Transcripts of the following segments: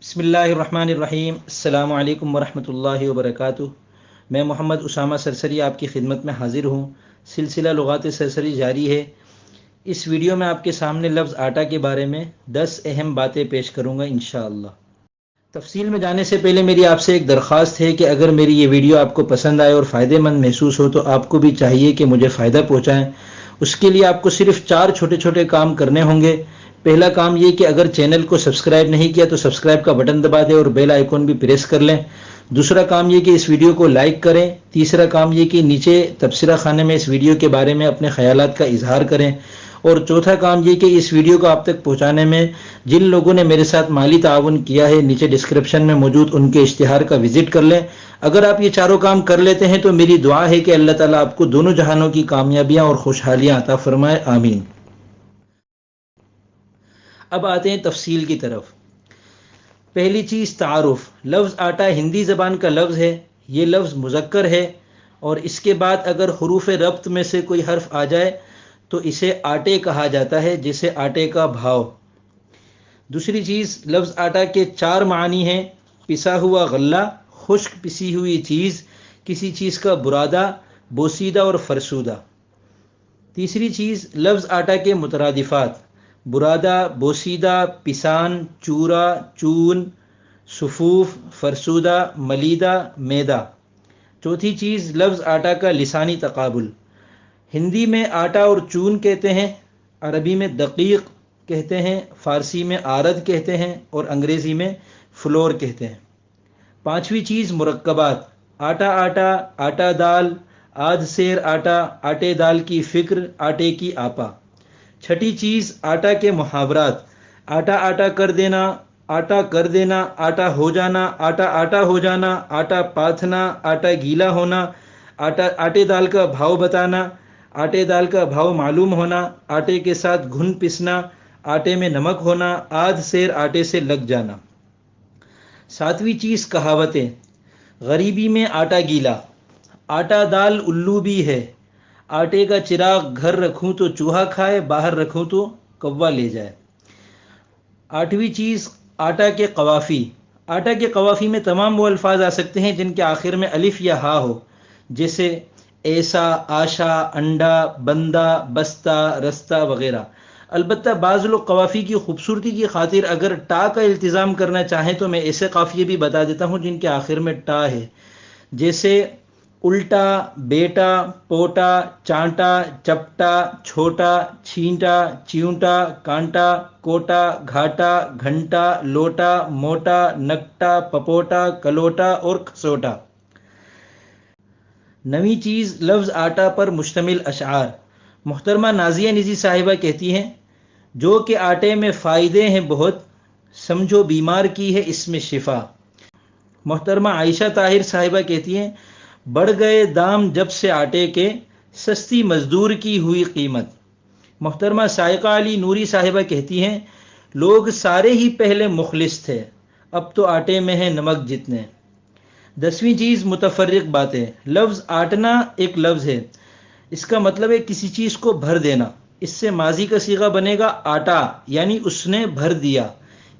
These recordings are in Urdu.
بسم اللہ الرحمن الرحیم۔ السلام علیکم ورحمۃ اللہ وبرکاتہ۔ میں محمد اسامہ سرسری آپ کی خدمت میں حاضر ہوں۔ سلسلہ لغات سرسری جاری ہے۔ اس ویڈیو میں آپ کے سامنے لفظ آٹا کے بارے میں 10 اہم باتیں پیش کروں گا انشاءاللہ۔ تفصیل میں جانے سے پہلے میری آپ سے ایک درخواست ہے کہ اگر میری یہ ویڈیو آپ کو پسند آئے اور فائدہ مند محسوس ہو تو آپ کو بھی چاہیے کہ مجھے فائدہ پہنچائیں۔ اس کے لیے آپ کو صرف 4 چھوٹے چھوٹے کام کرنے ہوں گے۔ پہلا کام یہ کہ اگر چینل کو سبسکرائب نہیں کیا تو سبسکرائب کا بٹن دبا دیں اور بیل آئیکن بھی پریس کر لیں۔ دوسرا کام یہ کہ اس ویڈیو کو لائک کریں۔ تیسرا کام یہ کہ نیچے تبصرہ خانے میں اس ویڈیو کے بارے میں اپنے خیالات کا اظہار کریں۔ اور چوتھا کام یہ کہ اس ویڈیو کو آپ تک پہنچانے میں جن لوگوں نے میرے ساتھ مالی تعاون کیا ہے نیچے ڈسکرپشن میں موجود ان کے اشتہار کا وزٹ کر لیں۔ اگر آپ یہ چاروں کام کر لیتے ہیں تو میری دعا ہے کہ اللہ تعالیٰ آپ کو دونوں جہانوں کی کامیابیاں اور خوشحالیاں عطا فرمائے، آمین۔ اب آتے ہیں تفصیل کی طرف۔ پہلی چیز تعارف۔ لفظ آٹا ہندی زبان کا لفظ ہے۔ یہ لفظ مذکر ہے اور اس کے بعد اگر حروف ربط میں سے کوئی حرف آ جائے تو اسے آٹے کہا جاتا ہے، جیسے آٹے کا بھاؤ۔ دوسری چیز، لفظ آٹا کے 4 معنی ہیں: پسا ہوا غلہ، خشک پسی ہوئی چیز، کسی چیز کا برادہ، بوسیدہ اور فرسودہ۔ تیسری چیز، لفظ آٹا کے مترادفات: برادہ، بوسیدہ، پسان، چورا، چون، صفوف، فرسودہ، ملیدہ، میدہ۔ چوتھی چیز، لفظ آٹا کا لسانی تقابل۔ ہندی میں آٹا اور چون کہتے ہیں، عربی میں دقیق کہتے ہیں، فارسی میں آرد کہتے ہیں اور انگریزی میں فلور کہتے ہیں۔ پانچویں چیز، مرکبات: آٹا آٹا، آٹا دال، آدھ سیر آٹا، آٹے دال کی فکر، آٹے کی آپا۔ چھٹی چیز، آٹا کے محاورات: آٹا آٹا کر دینا، آٹا کر دینا، آٹا ہو جانا، آٹا آٹا ہو جانا، آٹا پاتھنا، آٹا گیلا ہونا، آٹے دال کا بھاؤ بتانا، آٹے دال کا بھاؤ معلوم ہونا، آٹے کے ساتھ گھن پسنا، آٹے میں نمک ہونا، آدھ سیر آٹے سے لگ جانا۔ ساتویں چیز، کہاوتیں: غریبی میں آٹا گیلا، آٹا دال الو بھی ہے، آٹے کا چراغ گھر رکھوں تو چوہا کھائے، باہر رکھوں تو کوا لے جائے۔ آٹھویں چیز، آٹا کے قوافی۔ آٹا کے قوافی میں تمام وہ الفاظ آ سکتے ہیں جن کے آخر میں الف یا ہا ہو، جیسے ایسا، آشا، انڈا، بندہ، بستہ، رستہ وغیرہ۔ البتہ بعض لوگ قوافی کی خوبصورتی کی خاطر اگر ٹا کا التزام کرنا چاہیں تو میں ایسے قافیے بھی بتا دیتا ہوں جن کے آخر میں ٹا ہے، جیسے الٹا، بیٹا، پوٹا، چانٹا، چپٹا، چھوٹا، چھینٹا، چیونٹا، کانٹا، کوٹا، گھاٹا، گھنٹا، لوٹا، موٹا، نکٹا، پپوٹا، کلوٹا اور کھسوٹا۔ 9ویں چیز، لفظ آٹا پر مشتمل اشعار۔ محترمہ نازیہ نزی صاحبہ کہتی ہیں: جو کہ آٹے میں فائدے ہیں بہت، سمجھو بیمار کی ہے اس میں شفا۔ محترمہ عائشہ طاہر صاحبہ کہتی ہیں: بڑھ گئے دام جب سے آٹے کے، سستی مزدور کی ہوئی قیمت۔ محترمہ سائقہ علی نوری صاحبہ کہتی ہیں: لوگ سارے ہی پہلے مخلص تھے، اب تو آٹے میں ہیں نمک جتنے۔ 10ویں چیز، متفرق باتیں۔ لفظ آٹنا ایک لفظ ہے، اس کا مطلب ہے کسی چیز کو بھر دینا۔ اس سے ماضی کا صیغہ بنے گا آٹا، یعنی اس نے بھر دیا۔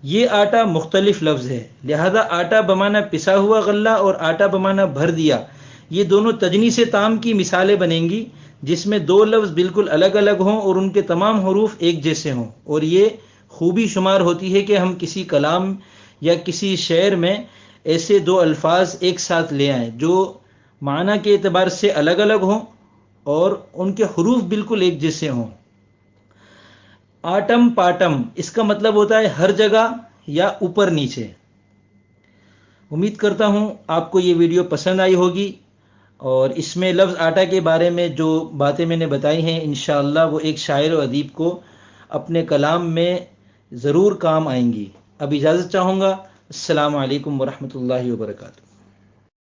یہ آٹا مختلف لفظ ہے، لہذا آٹا بمانا پسا ہوا غلہ اور آٹا بمانا بھر دیا، یہ دونوں تجنیس تام کی مثالیں بنیں گی جس میں 2 لفظ بالکل الگ الگ ہوں اور ان کے تمام حروف ایک جیسے ہوں۔ اور یہ خوبی شمار ہوتی ہے کہ ہم کسی کلام یا کسی شعر میں ایسے 2 الفاظ ایک ساتھ لے آئیں جو معنی کے اعتبار سے الگ الگ ہوں اور ان کے حروف بالکل ایک جیسے ہوں۔ آٹم پاٹم، اس کا مطلب ہوتا ہے ہر جگہ یا اوپر نیچے۔ امید کرتا ہوں آپ کو یہ ویڈیو پسند آئی ہوگی اور اس میں لفظ آٹا کے بارے میں جو باتیں میں نے بتائی ہیں انشاءاللہ وہ ایک شاعر و ادیب کو اپنے کلام میں ضرور کام آئیں گی۔ اب اجازت چاہوں گا۔ السلام علیکم ورحمۃ اللہ وبرکاتہ۔